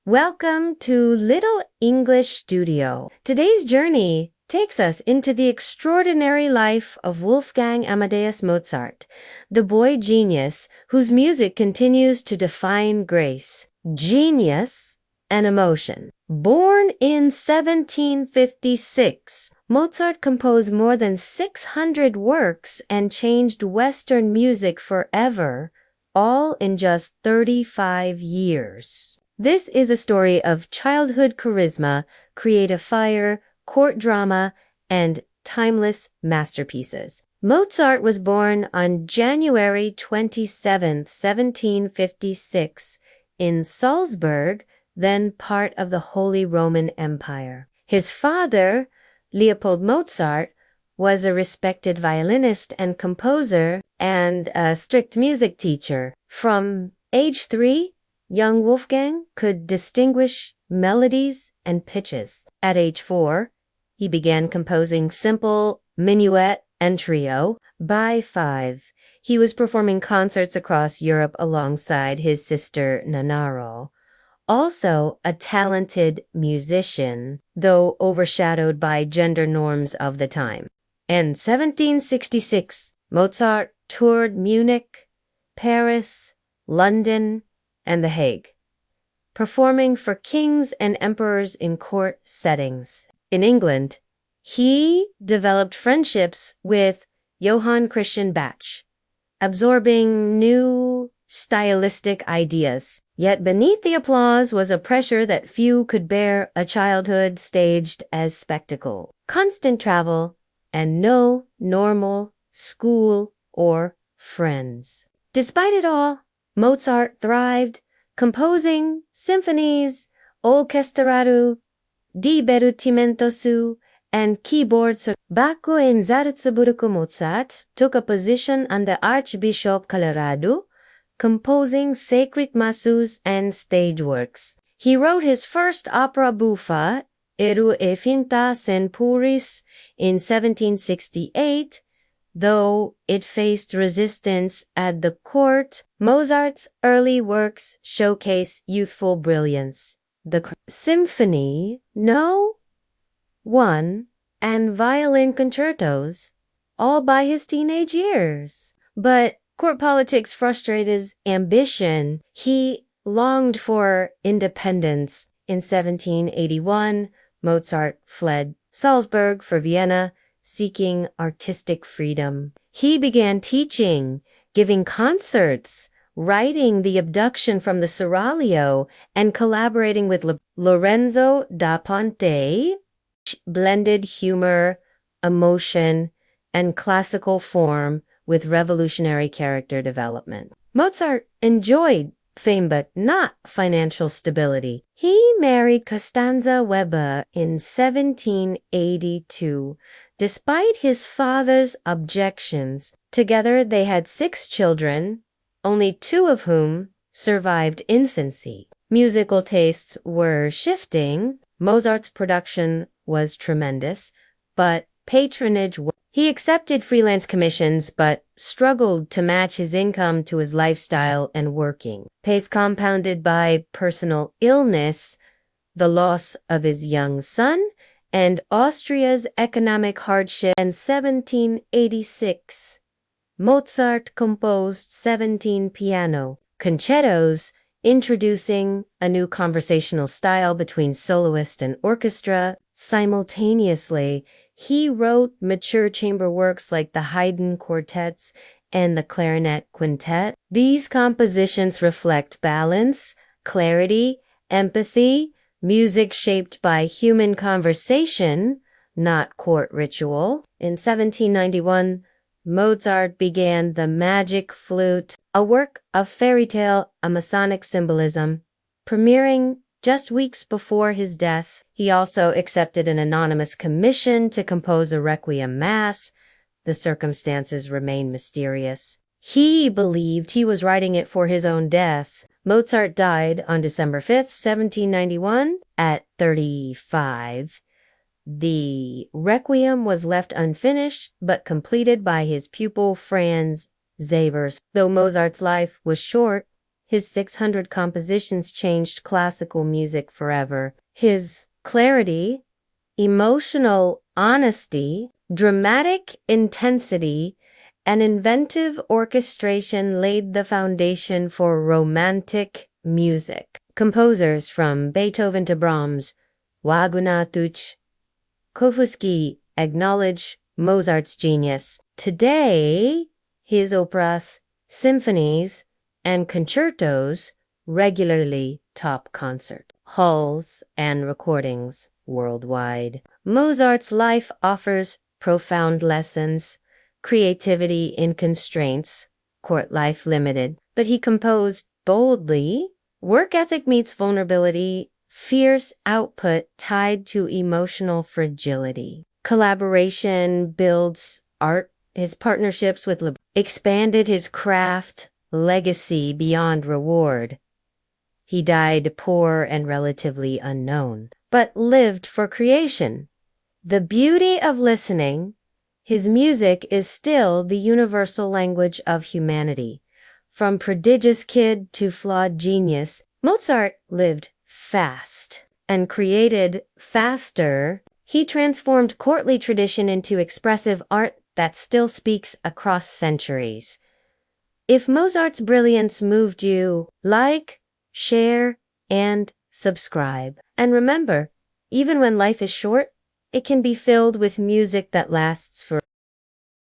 Welcome to Little English Studio. Today's journey takes us into the extraordinary life of Wolfgang Amadeus Mozart, the boy genius whose music continues to define grace, genius, and emotion. Born in 1756, Mozart composed more than 600 works and changed Western music forever, all in just 35 years. This is a story of childhood charisma, creative fire, court drama, and timeless masterpieces. Mozart was born on January 27, 1756, in Salzburg, then part of the Holy Roman Empire. His father, Leopold Mozart, was a respected violinist and composer and a strict music teacher. From age 3, young Wolfgang could distinguish melodies and pitches. At age 4, he began composing simple minuet and trio. By 5, he was performing concerts across Europe alongside his sister Nanaro, also a talented musician, though overshadowed by gender norms of the time. In 1766, Mozart toured Munich, Paris, London, and The Hague, performing for kings and emperors in court settings. In England, he developed friendships with Johann Christian Bach, absorbing new stylistic ideas. Yet beneath the applause was a pressure that few could bear, a childhood staged as spectacle, constant travel, and no normal school or friends. Despite it all, Mozart thrived, composing symphonies, orchestrado, divertimentosu, and keyboards. Baco in Salzburg, Mozart took a position under Archbishop Colorado, composing sacred masses and stage works. He wrote his first opera buffa, Eru e finta sen puris, in 1768, though it faced resistance at the court. Mozart's early works showcase youthful brilliance. The Symphony No. 1 and violin concertos, all by his teenage years. But court politics frustrated his ambition. He longed for independence. In 1781, Mozart fled Salzburg for Vienna, seeking artistic freedom. He began teaching, giving concerts, writing The Abduction from the Seraglio, and collaborating with Lorenzo da Ponte, blended humor, emotion, and classical form with revolutionary character development. Mozart enjoyed fame but not financial stability. He married Costanza Weber in 1782. Despite his father's objections, together they had 6 children, only 2 of whom survived infancy. Musical tastes were shifting. Mozart's production was tremendous, but patronage was. He accepted freelance commissions but struggled to match his income to his lifestyle and working. Pace compounded by personal illness, the loss of his young son, and Austria's economic hardship. In 1786, Mozart composed 17 piano concertos, introducing a new conversational style between soloist and orchestra. Simultaneously, he wrote mature chamber works like the Haydn quartets and the clarinet quintet. These compositions reflect balance, clarity, empathy, music shaped by human conversation, not court ritual. In 1791, Mozart began the Magic Flute, a work of fairy tale, a Masonic symbolism, premiering just weeks before his death. He also accepted an anonymous commission to compose a Requiem Mass. The circumstances remain mysterious. He believed he was writing it for his own death. Mozart died on December 5th, 1791, at 35. The Requiem was left unfinished, but completed by his pupil Franz Xavers. Though Mozart's life was short, His 600 compositions changed classical music forever. His clarity, emotional honesty, dramatic intensity, and inventive orchestration laid the foundation for romantic music. Composers from Beethoven to Brahms, Wagner to Tchaikovsky acknowledge Mozart's genius. Today, his operas, symphonies, and concertos regularly top concert halls and recordings worldwide. Mozart's life offers profound lessons, creativity in constraints, court life limited, but he composed boldly. Work ethic meets vulnerability, fierce output tied to emotional fragility. Collaboration builds art. His partnerships with expanded his craft legacy beyond reward. He died poor and relatively unknown, but lived for creation. The beauty of listening, his music is still the universal language of humanity. From prodigious kid to flawed genius, Mozart lived fast and created faster. He transformed courtly tradition into expressive art that still speaks across centuries. If Mozart's brilliance moved you, like, share, and subscribe. And remember, even when life is short, it can be filled with music that lasts forever.